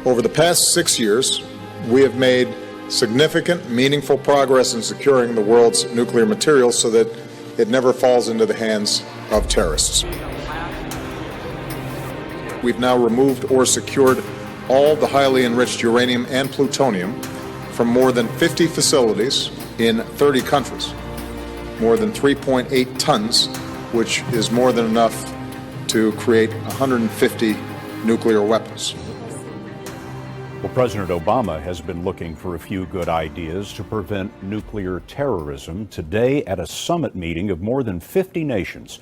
Over the past 6 years, we have made significant, meaningful progress in securing the world's nuclear materials so that it never falls into the hands of terrorists. We've now removed or secured all the highly enriched uranium and plutonium from more than 50 facilities in 30 countries, more than 3.8 tons, which is more than enough to create 150 nuclear weapons. Well, President Obama has been looking for a few good ideas to prevent nuclear terrorism. Today, at a summit meeting of more than 50 nations,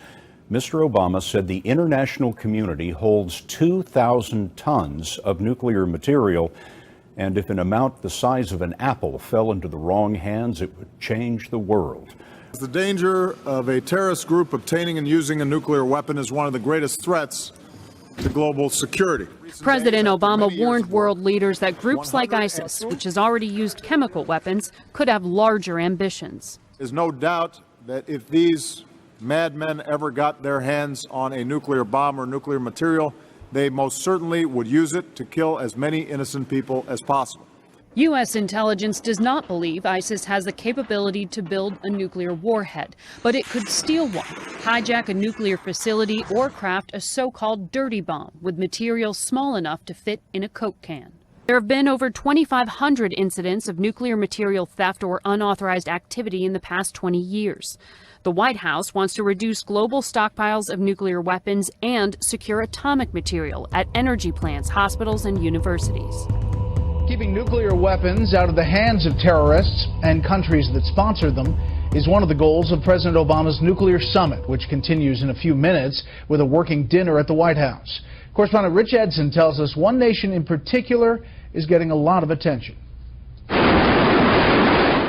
Mr. Obama said the international community holds 2,000 tons of nuclear material, and if an amount the size of an apple fell into the wrong hands, it would change the world. The danger of a terrorist group obtaining and using a nuclear weapon is one of the greatest threats to global security. President Obama warned world leaders that groups like ISIS, which has already used chemical weapons, could have larger ambitions. There's no doubt that if these madmen ever got their hands on a nuclear bomb or nuclear material, they most certainly would use it to kill as many innocent people as possible. U.S. intelligence does not believe ISIS has the capability to build a nuclear warhead, but it could steal one, hijack a nuclear facility, or craft a so-called dirty bomb with material small enough to fit in a Coke can. There have been over 2,500 incidents of nuclear material theft or unauthorized activity in the past 20 years. The White House wants to reduce global stockpiles of nuclear weapons and secure atomic material at energy plants, hospitals, and universities. Keeping nuclear weapons out of the hands of terrorists and countries that sponsor them is one of the goals of President Obama's nuclear summit, which continues in a few minutes with a working dinner at the White House. Correspondent Rich Edson tells us one nation in particular is getting a lot of attention.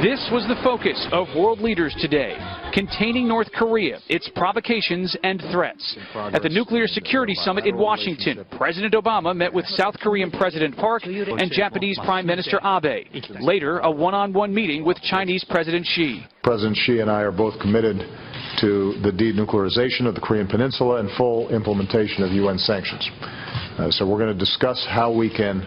This was the focus of world leaders today, containing North Korea, its provocations and threats. At the Nuclear Security Summit in Washington, President Obama met with South Korean President Park and Japanese Prime Minister Abe. Later, a one-on-one meeting with Chinese President Xi. President Xi and I are both committed to the denuclearization of the Korean Peninsula and full implementation of UN sanctions. So we're going to discuss how we can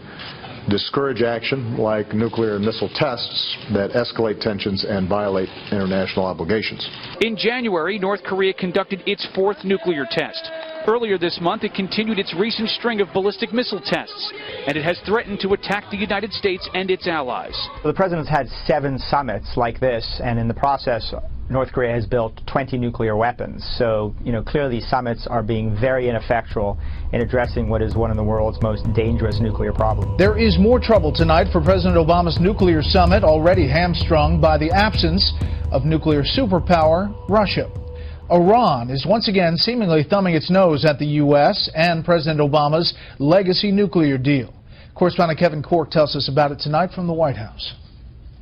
discourage action like nuclear and missile tests that escalate tensions and violate international obligations. In January, North Korea conducted its fourth nuclear test. Earlier this month, it continued its recent string of ballistic missile tests, and it has threatened to attack the United States and its allies. The president's had 7 summits like this, and in the process, North Korea has built 20 nuclear weapons. So, clearly these summits are being very ineffectual in addressing what is one of the world's most dangerous nuclear problems. There is more trouble tonight for President Obama's nuclear summit, already hamstrung by the absence of nuclear superpower Russia. Iran is once again seemingly thumbing its nose at the U.S. and President Obama's legacy nuclear deal. Correspondent Kevin Cork tells us about it tonight from the White House.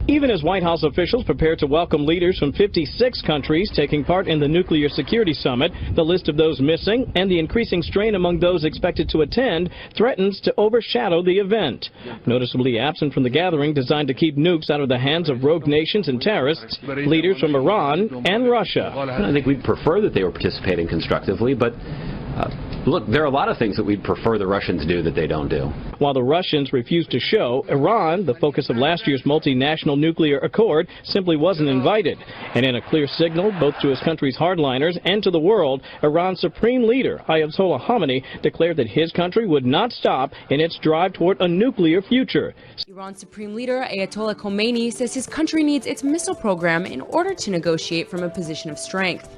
Even as White House officials prepare to welcome leaders from 56 countries taking part in the Nuclear Security Summit, the list of those missing and the increasing strain among those expected to attend threatens to overshadow the event. Noticeably absent from the gathering designed to keep nukes out of the hands of rogue nations and terrorists, leaders from Iran and Russia. I think we'd prefer that they were participating constructively, but look, there are a lot of things that we'd prefer the Russians do that they don't do. While the Russians refused to show, Iran, the focus of last year's multinational nuclear accord, simply wasn't invited. And in a clear signal, both to his country's hardliners and to the world, Iran's supreme leader, Ayatollah Khamenei, declared that his country would not stop in its drive toward a nuclear future. Iran's supreme leader, Ayatollah Khomeini, says his country needs its missile program in order to negotiate from a position of strength.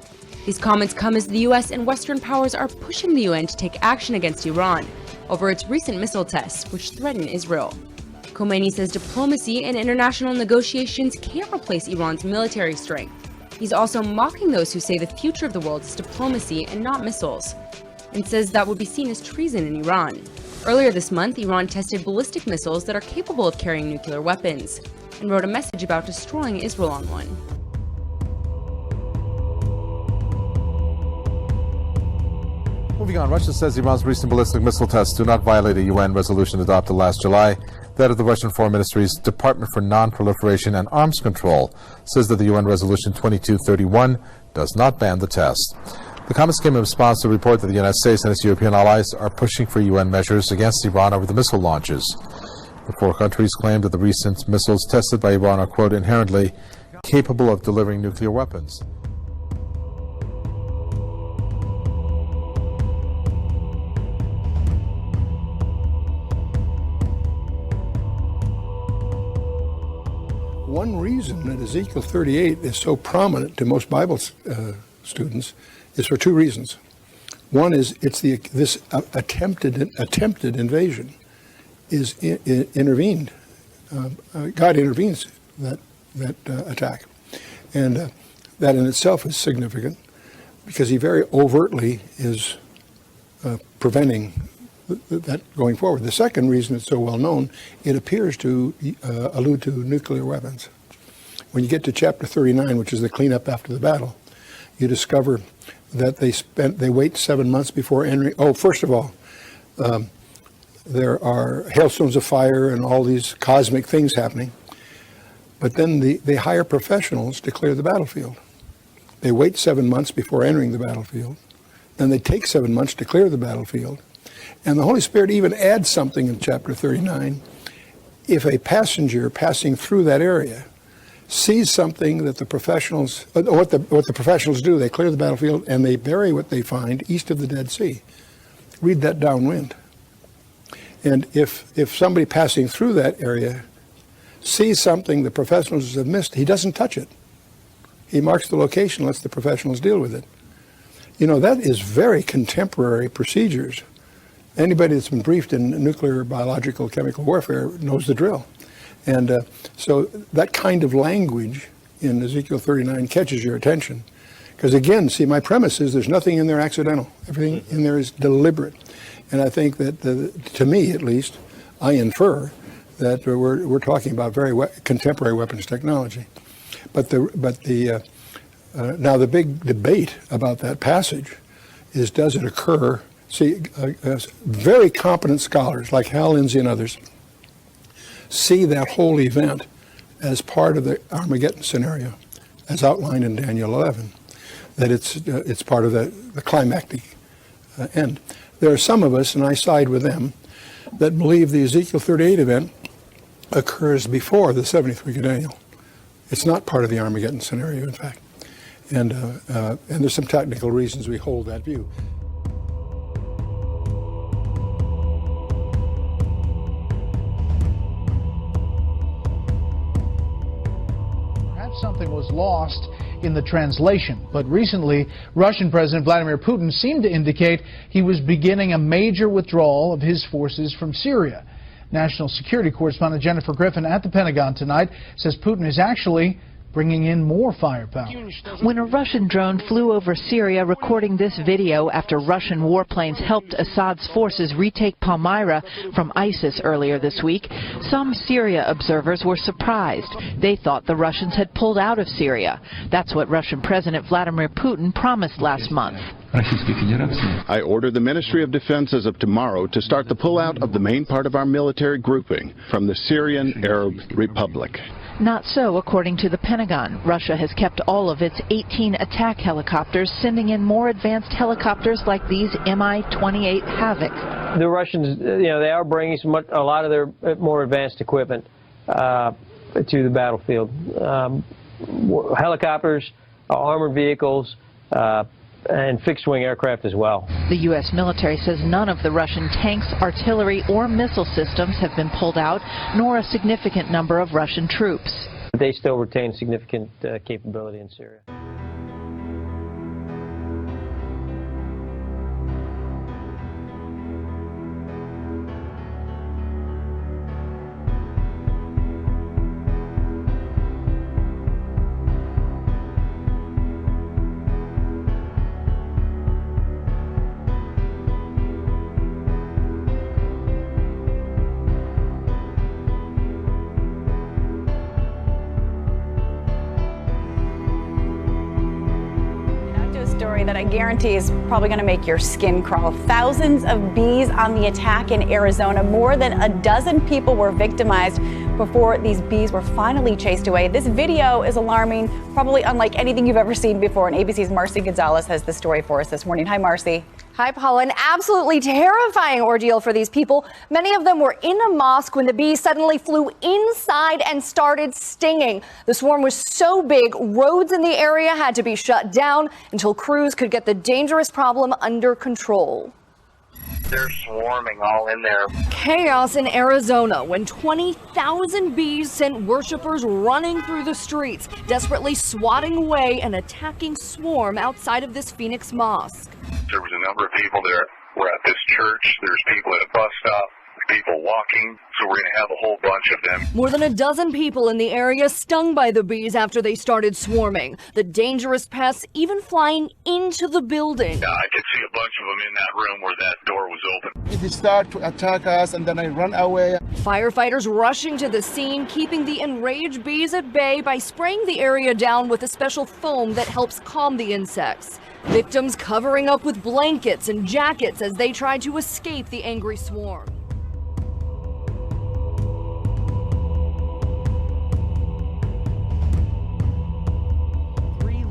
These comments come as the U.S. and Western powers are pushing the UN to take action against Iran over its recent missile tests, which threaten Israel. Khomeini says diplomacy and international negotiations can't replace Iran's military strength. He's also mocking those who say the future of the world is diplomacy and not missiles, and says that would be seen as treason in Iran. Earlier this month, Iran tested ballistic missiles that are capable of carrying nuclear weapons, and wrote a message about destroying Israel on one. Moving on, Russia says Iran's recent ballistic missile tests do not violate a UN resolution adopted last July. That of the Russian Foreign Ministry's Department for Non-Proliferation and Arms Control says that the UN resolution 2231 does not ban the test. The comments came in response to a report that the United States and its European allies are pushing for UN measures against Iran over the missile launches. The four countries claimed that the recent missiles tested by Iran are, quote, inherently capable of delivering nuclear weapons. One reason that Ezekiel 38 is so prominent to most Bible students is for two reasons. One is this attempted invasion is intervened. God intervenes that attack, and that in itself is significant because He very overtly is preventing that going forward. The second reason it's so well known, it appears to allude to nuclear weapons. When you get to chapter 39, which is the cleanup after the battle, you discover that they wait 7 months before entering. Oh, first of all, there are hailstones of fire and all these cosmic things happening. But then they hire professionals to clear the battlefield. They wait 7 months before entering the battlefield. Then they take 7 months to clear the battlefield. And the Holy Spirit even adds something in chapter 39. If a passenger passing through that area sees something that the professionals, what the professionals do, they clear the battlefield and they bury what they find east of the Dead Sea. Read that downwind. And if somebody passing through that area sees something the professionals have missed, he doesn't touch it. He marks the location, lets the professionals deal with it. You know, that is very contemporary procedures. Anybody that's been briefed in nuclear, biological, chemical warfare knows the drill. And so that kind of language in Ezekiel 39 catches your attention. Because again, see, my premise is there's nothing in there accidental. Everything in there is deliberate. And I think that, to me at least, I infer that we're talking about very contemporary weapons technology. But now the big debate about that passage is, does it occur? See, very competent scholars like Hal Lindsey and others see that whole event as part of the Armageddon scenario, as outlined in Daniel 11, that it's part of the climactic end. There are some of us, and I side with them, that believe the Ezekiel 38 event occurs before the 70th week of Daniel. It's not part of the Armageddon scenario, in fact. And there's some technical reasons we hold that view. Something was lost in the translation, but recently Russian President Vladimir Putin seemed to indicate he was beginning a major withdrawal of his forces from Syria. National Security Correspondent Jennifer Griffin at the Pentagon tonight says Putin is actually bringing in more firepower. When a Russian drone flew over Syria recording this video after Russian warplanes helped Assad's forces retake Palmyra from ISIS earlier this week, some Syria observers were surprised. They thought the Russians had pulled out of Syria. That's what Russian President Vladimir Putin promised last month. I ordered the Ministry of Defense as of tomorrow to start the pullout of the main part of our military grouping from the Syrian Arab Republic. Not so, according to the Pentagon. Russia has kept all of its 18 attack helicopters, sending in more advanced helicopters like these Mi-28 Havoc. The Russians, they are bringing a lot of their more advanced equipment to the battlefield. Helicopters, armored vehicles, and fixed-wing aircraft as well. The U.S. military says none of the Russian tanks, artillery, or missile systems have been pulled out, nor a significant number of Russian troops. They still retain significant capability in Syria. That I guarantee is probably going to make your skin crawl. Thousands of bees on the attack in Arizona. More than a dozen people were victimized before these bees were finally chased away. This video is alarming, probably unlike anything you've ever seen before. And ABC's Marcy Gonzalez has the story for us this morning. Hi, Marcy. Hi, Paula. An absolutely terrifying ordeal for these people. Many of them were in a mosque when the bees suddenly flew inside and started stinging. The swarm was so big, roads in the area had to be shut down until crews could get the dangerous problem under control. They're swarming all in there. Chaos in Arizona when 20,000 bees sent worshipers running through the streets, desperately swatting away an attacking swarm outside of this Phoenix mosque. There was a number of people there. We're at this church. There's people at a bus stop, people walking, so we're going to have a whole bunch of them. More than a dozen people in the area stung by the bees after they started swarming. The dangerous pests even flying into the building. Yeah, I could see a bunch of them in that room where that door was open. They start to attack us, and then I run away. Firefighters rushing to the scene, keeping the enraged bees at bay by spraying the area down with a special foam that helps calm the insects. Victims covering up with blankets and jackets as they try to escape the angry swarm.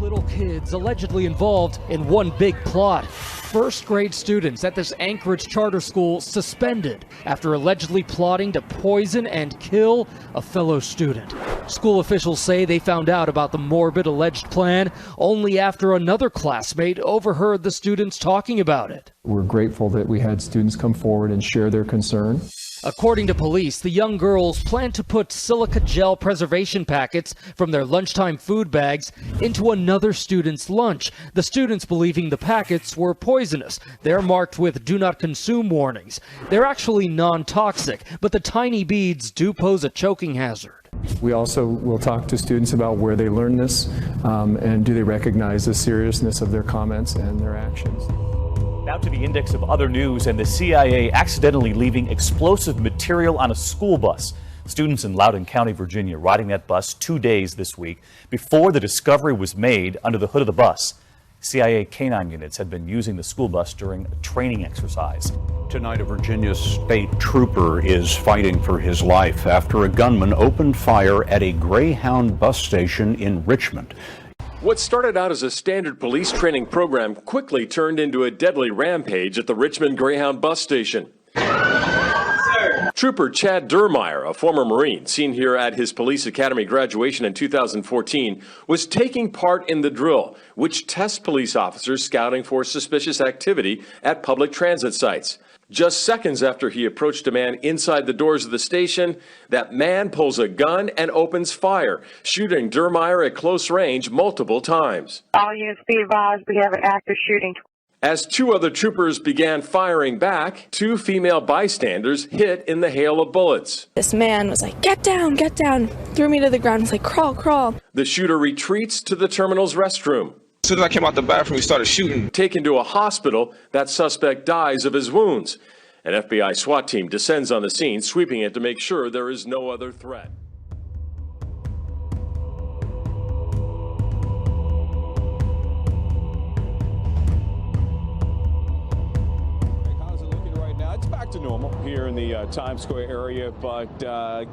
Little kids allegedly involved in one big plot. First grade students at this Anchorage charter school suspended after allegedly plotting to poison and kill a fellow student. School officials say they found out about the morbid alleged plan only after another classmate overheard the students talking about it. We're grateful that we had students come forward and share their concern. According to police, the young girls plan to put silica gel preservation packets from their lunchtime food bags into another student's lunch. The students believing the packets were poisonous. They're marked with do not consume warnings. They're actually non-toxic, but the tiny beads do pose a choking hazard. We also will talk to students about where they learned this and do they recognize the seriousness of their comments and their actions. Now to the index of other news and the CIA accidentally leaving explosive material on a school bus. Students in Loudoun County, Virginia, riding that bus 2 days this week before the discovery was made under the hood of the bus. CIA canine units had been using the school bus during a training exercise. Tonight, a Virginia state trooper is fighting for his life after a gunman opened fire at a Greyhound bus station in Richmond. What started out as a standard police training program quickly turned into a deadly rampage at the Richmond Greyhound bus station. Trooper Chad Durmeyer, a former Marine, seen here at his police academy graduation in 2014, was taking part in the drill, which tests police officers scouting for suspicious activity at public transit sites. Just seconds after he approached a man inside the doors of the station, that man pulls a gun and opens fire, shooting Durmeyer at close range multiple times. All units be advised, we have an active shooting. As two other troopers began firing back, two female bystanders hit in the hail of bullets. This man was like, get down, threw me to the ground. He's like, crawl, crawl. The shooter retreats to the terminal's restroom. As soon as I came out the bathroom, he started shooting. Taken to a hospital, that suspect dies of his wounds. An FBI SWAT team descends on the scene, sweeping it to make sure there is no other threat. To normal here in the Times Square area, but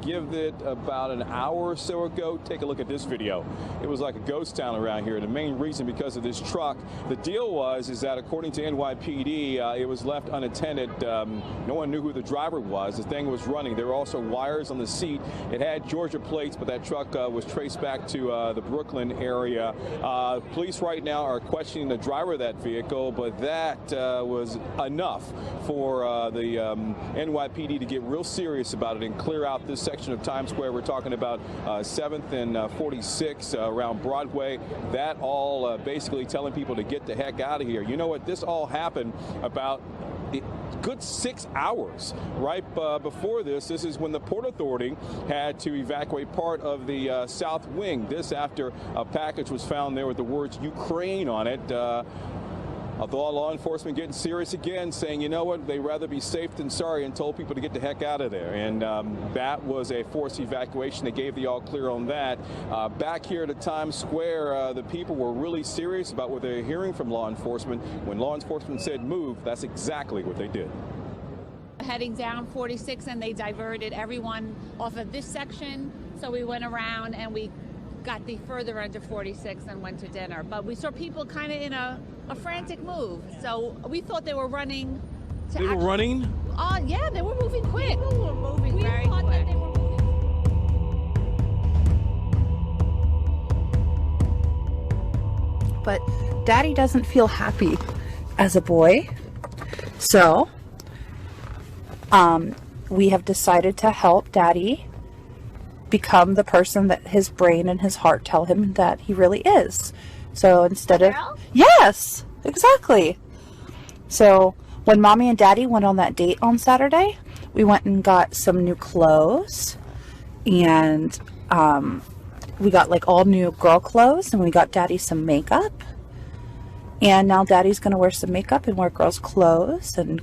give it about an hour or so ago. Take a look at this video. It was like a ghost town around here. The main reason because of this truck. The deal is that according to NYPD, it was left unattended. No one knew who the driver was. The thing was running. There were also wires on the seat. It had Georgia plates, but that truck was traced back to the Brooklyn area. Police right now are questioning the driver of that vehicle, but that was enough for the NYPD to get real serious about it and clear out this section of Times Square. We're talking about 7th and 46 around Broadway. That all basically telling people to get the heck out of here. You know what? This all happened about good 6 hours right before this. This is when the Port Authority had to evacuate part of the South Wing. This after a package was found there with the words Ukraine on it. Although law enforcement getting serious again, saying, you know what, they'd rather be safe than sorry, and told people to get the heck out of there. And that was a forced evacuation. They gave the all clear on that. Back here to Times Square, the people were really serious about what they're hearing from law enforcement. When law enforcement said move, that's exactly what they did. heading down 46 and they diverted everyone off of this section. So we went around and we got the further end of 46 and went to dinner. But we saw people kind of in a frantic move. So we thought they were running. They were running? Yeah, they were moving quick. People were moving very quick. But Daddy doesn't feel happy as a boy. So, we have decided to help Daddy become the person that his brain and his heart tell him that he really is. So instead of... Yes, exactly. So when Mommy and Daddy went on that date on Saturday, we went and got some new clothes. And we got like all new girl clothes, and we got Daddy some makeup. And now Daddy's going to wear some makeup and wear girls' clothes and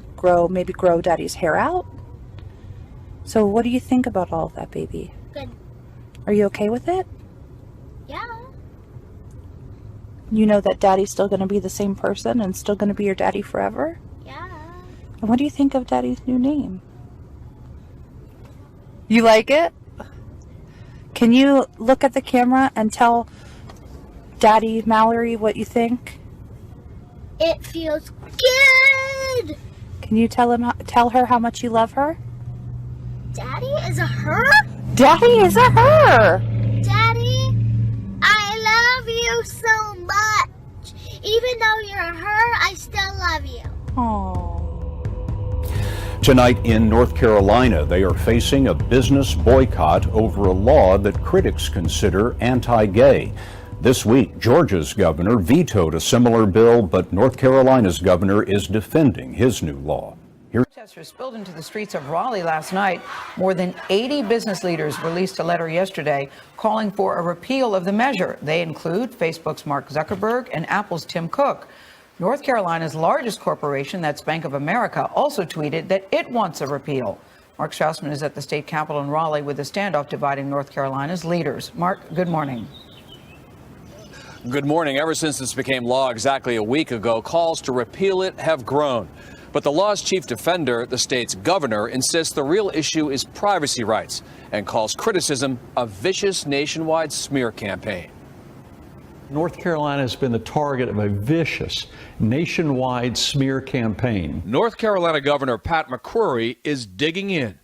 maybe grow Daddy's hair out. So what do you think about all of that, baby? Good. Are you okay with it? Yeah. You know that Daddy's still going to be the same person and still going to be your daddy forever? Yeah. And what do you think of Daddy's new name? You like it? Can you look at the camera and tell Daddy Mallory what you think? It feels good. Can you tell her how much you love her? Daddy is a her? Daddy is a her. Daddy, I love you so much. Even though you're a her, I still love you. Aww. Tonight in North Carolina, they are facing a business boycott over a law that critics consider anti-gay. This week, Georgia's governor vetoed a similar bill, but North Carolina's governor is defending his new law. Protesters spilled into the streets of Raleigh last night. More than 80 business leaders released a letter yesterday calling for a repeal of the measure. They include Facebook's Mark Zuckerberg and Apple's Tim Cook. North Carolina's largest corporation, that's Bank of America, also tweeted that it wants a repeal. Mark Strausman is at the state capitol in Raleigh with a standoff dividing North Carolina's leaders. Mark, good morning. Good morning. Ever since this became law exactly a week ago, calls to repeal it have grown. But the law's chief defender, the state's governor, insists the real issue is privacy rights and calls criticism a vicious nationwide smear campaign. North Carolina has been the target of a vicious nationwide smear campaign. North Carolina Governor Pat McCrory is digging in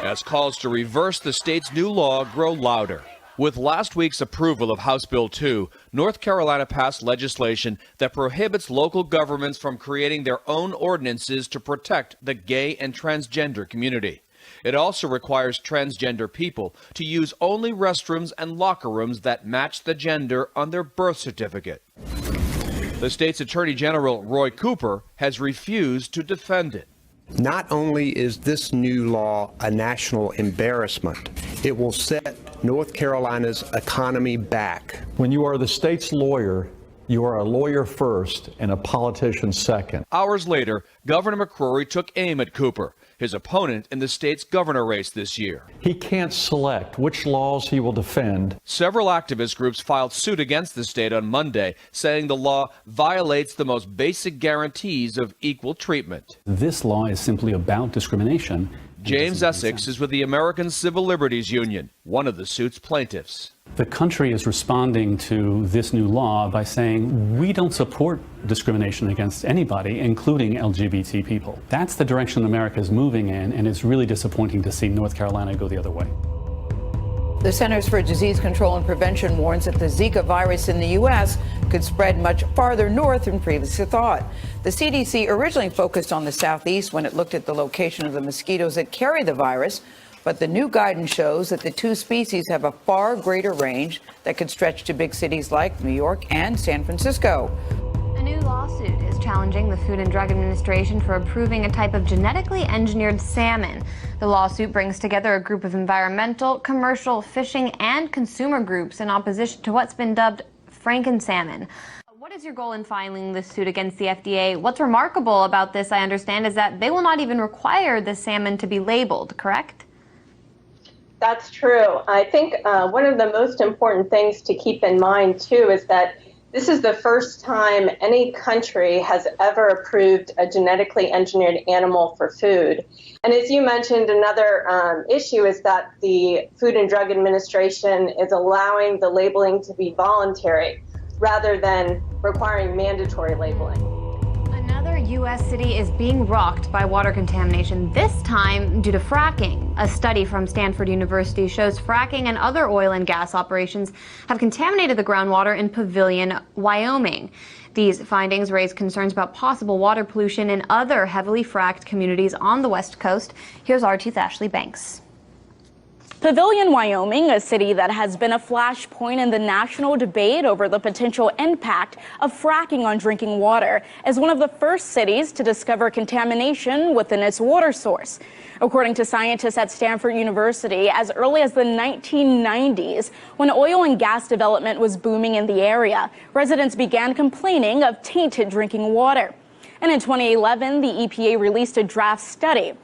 as calls to reverse the state's new law grow louder. With last week's approval of House Bill 2, North Carolina passed legislation that prohibits local governments from creating their own ordinances to protect the gay and transgender community. It also requires transgender people to use only restrooms and locker rooms that match the gender on their birth certificate. The state's Attorney General, Roy Cooper, has refused to defend it. Not only is this new law a national embarrassment, it will set North Carolina's economy back. When you are the state's lawyer, you are a lawyer first and a politician second. Hours later, Governor McCrory took aim at Cooper, his opponent in the state's governor race this year. He can't select which laws he will defend. Several activist groups filed suit against the state on Monday, saying the law violates the most basic guarantees of equal treatment. This law is simply about discrimination. James Essex is with the American Civil Liberties Union, one of the suit's plaintiffs. The country is responding to this new law by saying we don't support discrimination against anybody, including LGBT people. That's the direction America is moving in, and it's really disappointing to see North Carolina go the other way. The Centers for Disease Control and Prevention warns that the Zika virus in the U.S. could spread much farther north than previously thought. The CDC originally focused on the southeast when it looked at the location of the mosquitoes that carry the virus, but the new guidance shows that the two species have a far greater range that could stretch to big cities like New York and San Francisco. A new lawsuit is challenging the Food and Drug Administration for approving a type of genetically engineered salmon. The lawsuit brings together a group of environmental, commercial, fishing, and consumer groups in opposition to what's been dubbed Frankensalmon. What is your goal in filing this suit against the FDA? What's remarkable about this, I understand, is that they will not even require the salmon to be labeled, correct? That's true. I think one of the most important things to keep in mind, too, is that This is the first time any country has ever approved a genetically engineered animal for food. And as you mentioned, another issue is that the Food and Drug Administration is allowing the labeling to be voluntary rather than requiring mandatory labeling. Another U.S. city is being rocked by water contamination, this time due to fracking. A study from Stanford University shows fracking and other oil and gas operations have contaminated the groundwater in Pavilion, Wyoming. These findings raise concerns about possible water pollution in other heavily fracked communities on the West Coast. Here's RT's Ashley Banks. Pavilion, Wyoming, a city that has been a flashpoint in the national debate over the potential impact of fracking on drinking water, is one of the first cities to discover contamination within its water source. According to scientists at Stanford University, as early as the 1990s, when oil and gas development was booming in the area, residents began complaining of tainted drinking water. And in 2011, the EPA released a draft study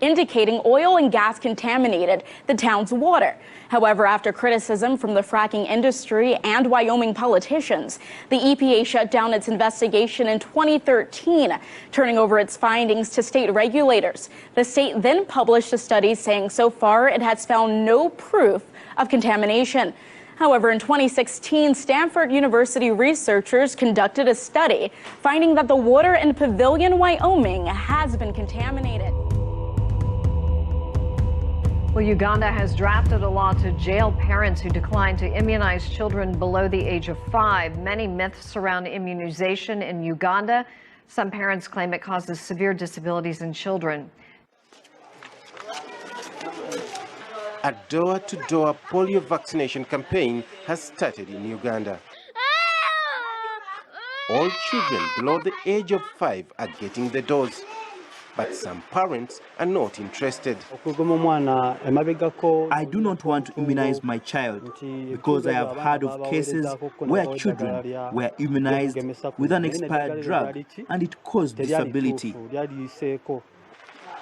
indicating oil and gas contaminated the town's water. However, after criticism from the fracking industry and Wyoming politicians, the EPA shut down its investigation in 2013, turning over its findings to state regulators. The state then published a study saying so far it has found no proof of contamination. However, in 2016, Stanford University researchers conducted a study finding that the water in Pavilion, Wyoming has been contaminated. Well, Uganda has drafted a law to jail parents who decline to immunize children below the age of 5. Many myths surround immunization in Uganda. Some parents claim it causes severe disabilities in children. A door-to-door polio vaccination campaign has started in Uganda. All children below the age of 5 are getting the dose. But some parents are not interested. I do not want to immunize my child because I have heard of cases where children were immunized with an expired drug and it caused disability.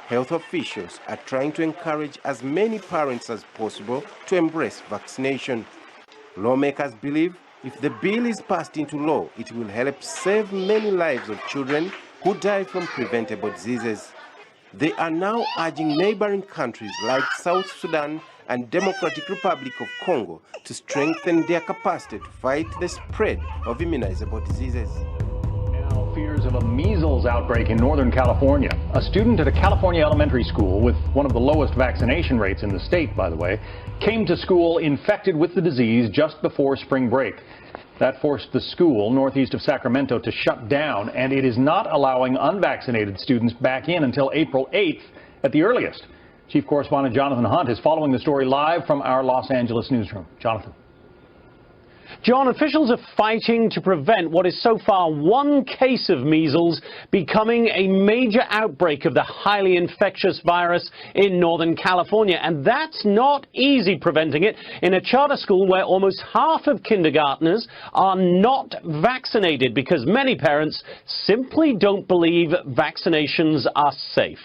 Health officials are trying to encourage as many parents as possible to embrace vaccination. Lawmakers believe if the bill is passed into law, it will help save many lives of children who die from preventable diseases. They are now urging neighboring countries like South Sudan and Democratic Republic of Congo to strengthen their capacity to fight the spread of immunizable diseases. Now, fears of a measles outbreak in Northern California. A student at a California elementary school with one of the lowest vaccination rates in the state, by the way, came to school infected with the disease just before spring break. That forced the school northeast of Sacramento to shut down, and it is not allowing unvaccinated students back in until April 8th at the earliest. Chief Correspondent Jonathan Hunt is following the story live from our Los Angeles newsroom. Jonathan. John, officials are fighting to prevent what is so far one case of measles becoming a major outbreak of the highly infectious virus in Northern California. And that's not easy, preventing it in a charter school where almost half of kindergartners are not vaccinated because many parents simply don't believe vaccinations are safe.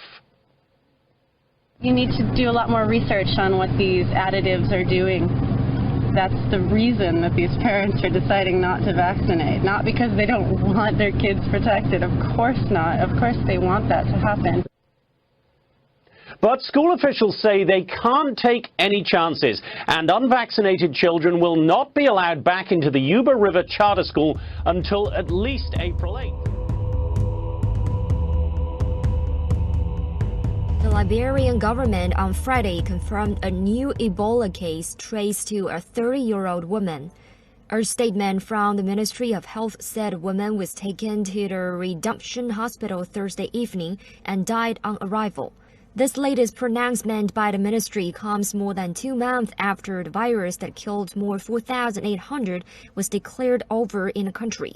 You need to do a lot more research on what these additives are doing. That's the reason that these parents are deciding not to vaccinate, not because they don't want their kids protected. Of course not. Of course they want that to happen. But school officials say they can't take any chances, and unvaccinated children will not be allowed back into the Yuba River Charter School until at least April 8th. The Liberian government on Friday confirmed a new Ebola case traced to a 30-year-old woman. A statement from the Ministry of Health said a woman was taken to the Redemption Hospital Thursday evening and died on arrival. This latest pronouncement by the ministry comes more than 2 months after the virus that killed more 4,800 was declared over in the country.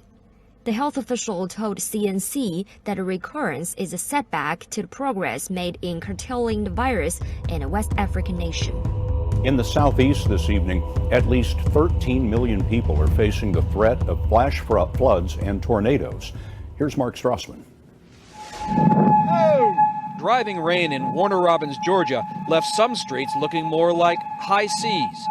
The health official told CNC that a recurrence is a setback to the progress made in curtailing the virus in a West African nation. In the southeast this evening, at least 13 million people are facing the threat of flash floods and tornadoes. Here's Mark Strassman. Driving rain in Warner Robins, Georgia, left some streets looking more like high seas.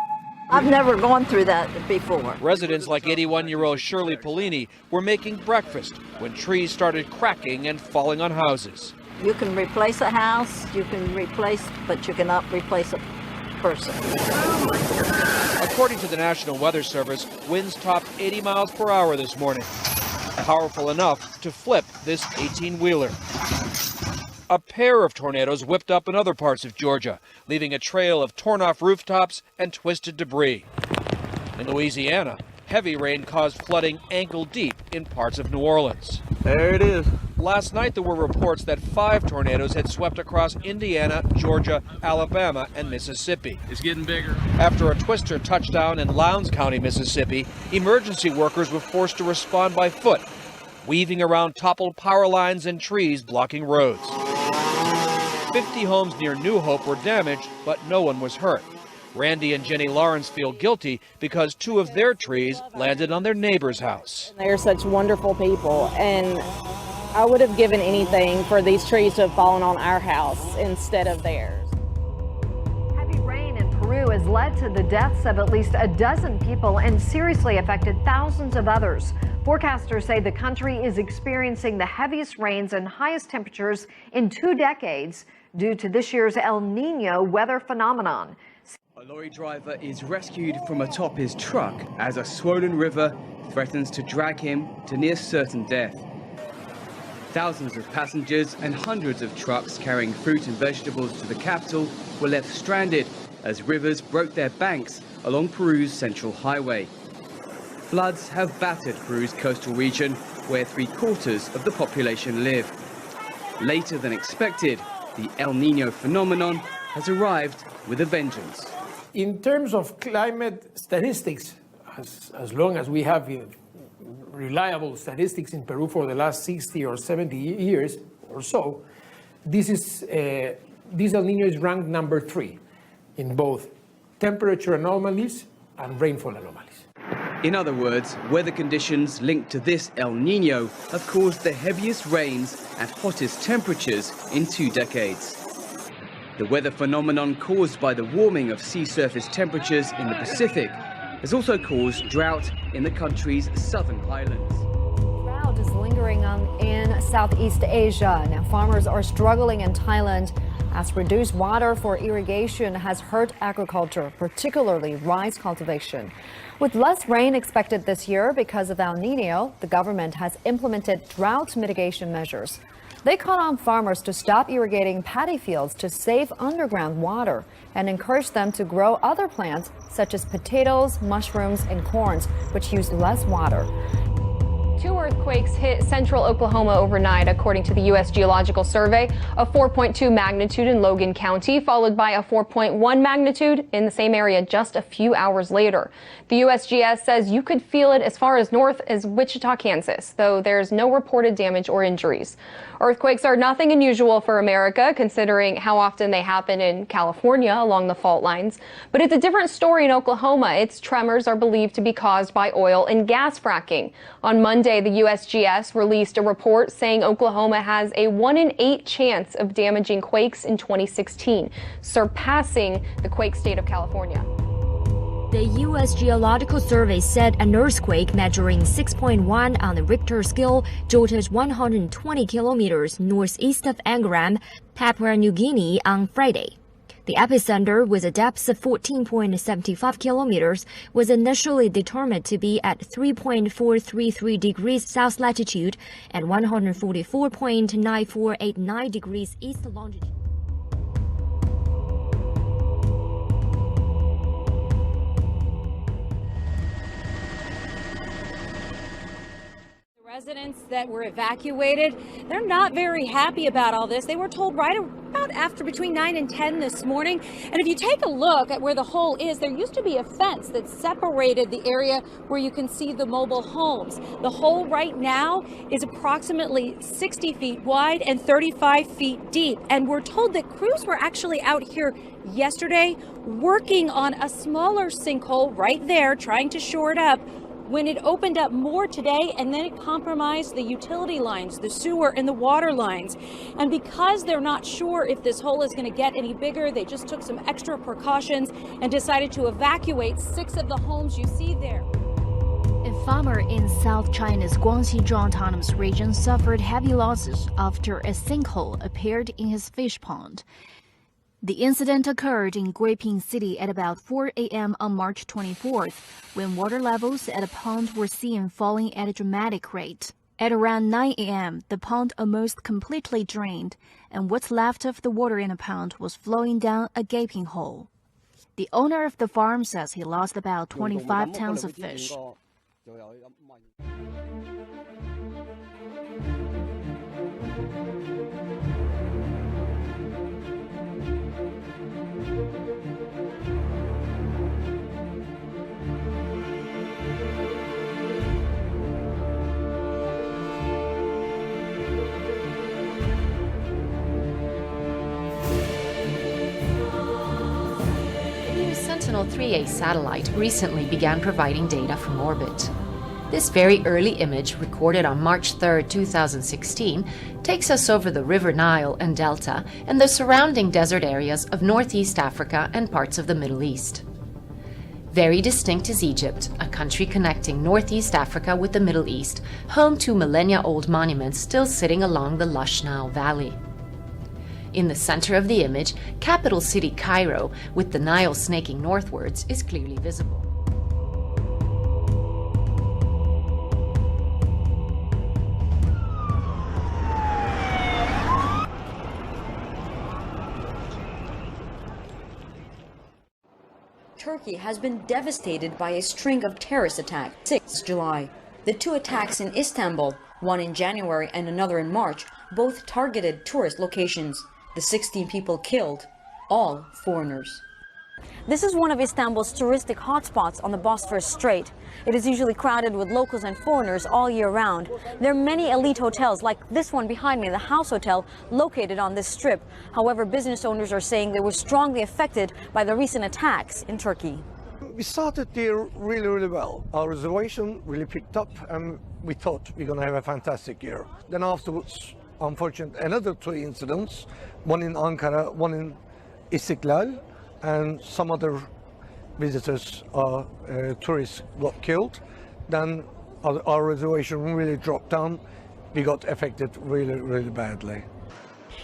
I've never gone through that before. Residents like 81-year-old Shirley Polini were making breakfast when trees started cracking and falling on houses. You can replace a house, but you cannot replace a person. According to the National Weather Service, winds topped 80 miles per hour this morning, powerful enough to flip this 18-wheeler. A pair of tornadoes whipped up in other parts of Georgia, leaving a trail of torn-off rooftops and twisted debris. In Louisiana, heavy rain caused flooding ankle-deep in parts of New Orleans. There it is. Last night, there were reports that 5 tornadoes had swept across Indiana, Georgia, Alabama, and Mississippi. It's getting bigger. After a twister touchdown in Lowndes County, Mississippi, emergency workers were forced to respond by foot, weaving around toppled power lines and trees blocking roads. 50 homes near New Hope were damaged, but no one was hurt. Randy and Jenny Lawrence feel guilty because 2 of their trees landed on their neighbor's house. They're such wonderful people, and I would have given anything for these trees to have fallen on our house instead of theirs. Heavy rain in Peru has led to the deaths of at least a dozen people and seriously affected thousands of others. Forecasters say the country is experiencing the heaviest rains and highest temperatures in 2 decades due to this year's El Nino weather phenomenon. A lorry driver is rescued from atop his truck as a swollen river threatens to drag him to near certain death. Thousands of passengers and hundreds of trucks carrying fruit and vegetables to the capital were left stranded as rivers broke their banks along Peru's central highway. Floods have battered Peru's coastal region, where 3/4 of the population live. Later than expected, the El Nino phenomenon has arrived with a vengeance. In terms of climate statistics, as long as we have reliable statistics in Peru for the last 60 or 70 years or so, this El Nino is ranked number 3 in both temperature anomalies and rainfall anomalies. In other words, weather conditions linked to this El Nino have caused the heaviest rains and hottest temperatures in 2 decades. The weather phenomenon caused by the warming of sea surface temperatures in the Pacific has also caused drought in the country's southern highlands. Drought is lingering in Southeast Asia. Now, farmers are struggling in Thailand as reduced water for irrigation has hurt agriculture, particularly rice cultivation. With less rain expected this year because of El Nino, the government has implemented drought mitigation measures. They call on farmers to stop irrigating paddy fields to save underground water and encourage them to grow other plants such as potatoes, mushrooms, and corns, which use less water. 2 earthquakes hit central Oklahoma overnight, according to the U.S. Geological Survey. A 4.2 magnitude in Logan County, followed by a 4.1 magnitude in the same area just a few hours later. The USGS says you could feel it as far as north as Wichita, Kansas, though there's no reported damage or injuries. Earthquakes are nothing unusual for America, considering how often they happen in California along the fault lines. But it's a different story in Oklahoma. Its tremors are believed to be caused by oil and gas fracking. On Monday, the USGS released a report saying Oklahoma has a 1 in 8 chance of damaging quakes in 2016, surpassing the quake state of California. The U.S. Geological Survey said an earthquake measuring 6.1 on the Richter scale jolted 120 kilometers northeast of Angaram, Papua New Guinea on Friday. The epicenter, with a depth of 14.75 kilometers, was initially determined to be at 3.433 degrees south latitude and 144.9489 degrees east longitude. Residents that were evacuated, they're not very happy about all this. They were told right about after between 9 and 10 this morning. And if you take a look at where the hole is, there used to be a fence that separated the area where you can see the mobile homes. The hole right now is approximately 60 feet wide and 35 feet deep. And we're told that crews were actually out here yesterday working on a smaller sinkhole right there, trying to shore it up. when it opened up more today, and then it compromised the utility lines, the sewer and the water lines. And because they're not sure if this hole is going to get any bigger, they just took some extra precautions and decided to evacuate 6 of the homes you see there. A farmer in South China's Guangxi Autonomous Region suffered heavy losses after a sinkhole appeared in his fish pond. The incident occurred in Guiping City at about 4 a.m. on March 24th, when water levels at a pond were seen falling at a dramatic rate. At around 9 a.m., the pond almost completely drained, and what's left of the water in the pond was flowing down a gaping hole. The owner of the farm says he lost about 25 tons of fish. Sentinel-3A satellite recently began providing data from orbit. This very early image, recorded on March 3, 2016, takes us over the River Nile and Delta and the surrounding desert areas of Northeast Africa and parts of the Middle East. Very distinct is Egypt, a country connecting Northeast Africa with the Middle East, home to millennia-old monuments still sitting along the lush Nile Valley. In the center of the image, capital city Cairo, with the Nile snaking northwards, is clearly visible. Turkey has been devastated by a string of terrorist attacks since July. The 2 attacks in Istanbul, one in January and another in March, both targeted tourist locations. The 16 people killed, all foreigners. This is one of Istanbul's touristic hotspots on the Bosphorus Strait. It is usually crowded with locals and foreigners all year round. There are many elite hotels like this one behind me, the House Hotel, located on this strip. However, business owners are saying they were strongly affected by the recent attacks in Turkey. We started there really well. Our reservation really picked up and we thought we're going to have a fantastic year. Then afterwards, unfortunately, another 2 incidents, one in Ankara, one in Istiklal, and some other visitors, tourists got killed. Then our reservation really dropped down. We got affected really badly.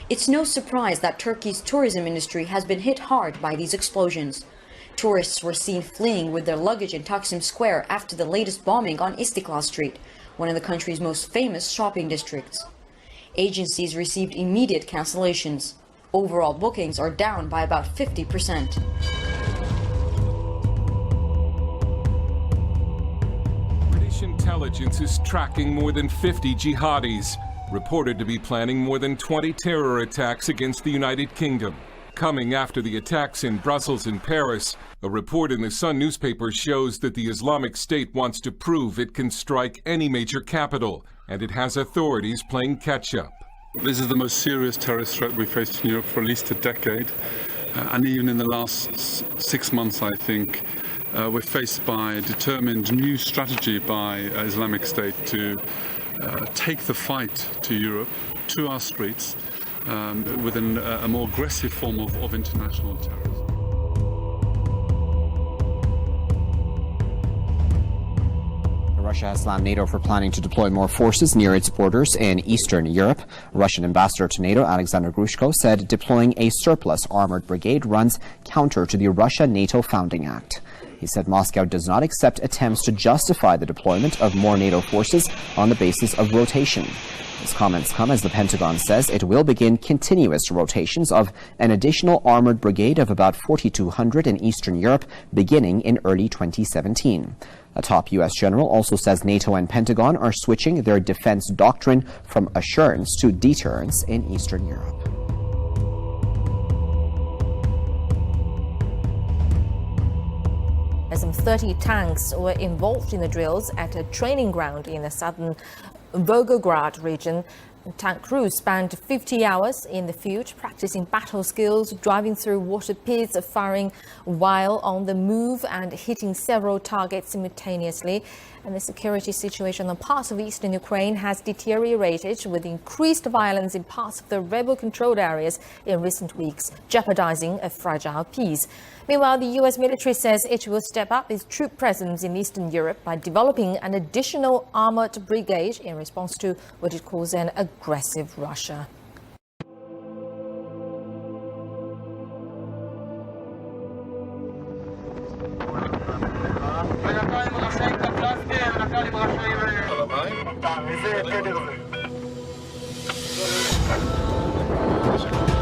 It's no surprise that Turkey's tourism industry has been hit hard by these explosions. Tourists were seen fleeing with their luggage in Taksim Square after the latest bombing on Istiklal Street, one of the country's most famous shopping districts. Agencies received immediate cancellations. Overall bookings are down by about 50%. British intelligence is tracking more than 50 jihadis, reported to be planning more than 20 terror attacks against the United Kingdom. Coming after the attacks in Brussels and Paris, a report in the Sun newspaper shows that the Islamic State wants to prove it can strike any major capital, and it has authorities playing catch-up. This is the most serious terrorist threat we've faced in Europe for at least a decade. And even in the last 6 months, I think, we're faced by a determined new strategy by Islamic State to take the fight to Europe, to our streets, with a more aggressive form of international terrorism. Russia has slammed NATO for planning to deploy more forces near its borders in Eastern Europe. Russian ambassador to NATO, Alexander Grushko, said deploying a surplus armored brigade runs counter to the Russia-NATO Founding Act. He said Moscow does not accept attempts to justify the deployment of more NATO forces on the basis of rotation. His comments come as the Pentagon says it will begin continuous rotations of an additional armored brigade of about 4,200 in Eastern Europe beginning in early 2017. A top U.S. general also says NATO and Pentagon are switching their defense doctrine from assurance to deterrence in Eastern Europe. Some 30 tanks were involved in the drills at a training ground in the southern Volgograd region. Tank crews spent 50 hours in the field practicing battle skills, driving through water pits, firing while on the move and hitting several targets simultaneously. And the security situation in parts of eastern Ukraine has deteriorated with increased violence in parts of the rebel-controlled areas in recent weeks, jeopardizing a fragile peace. Meanwhile, the U.S. military says it will step up its troop presence in Eastern Europe by developing an additional armored brigade in response to what it calls an aggressive Russia. Thank you.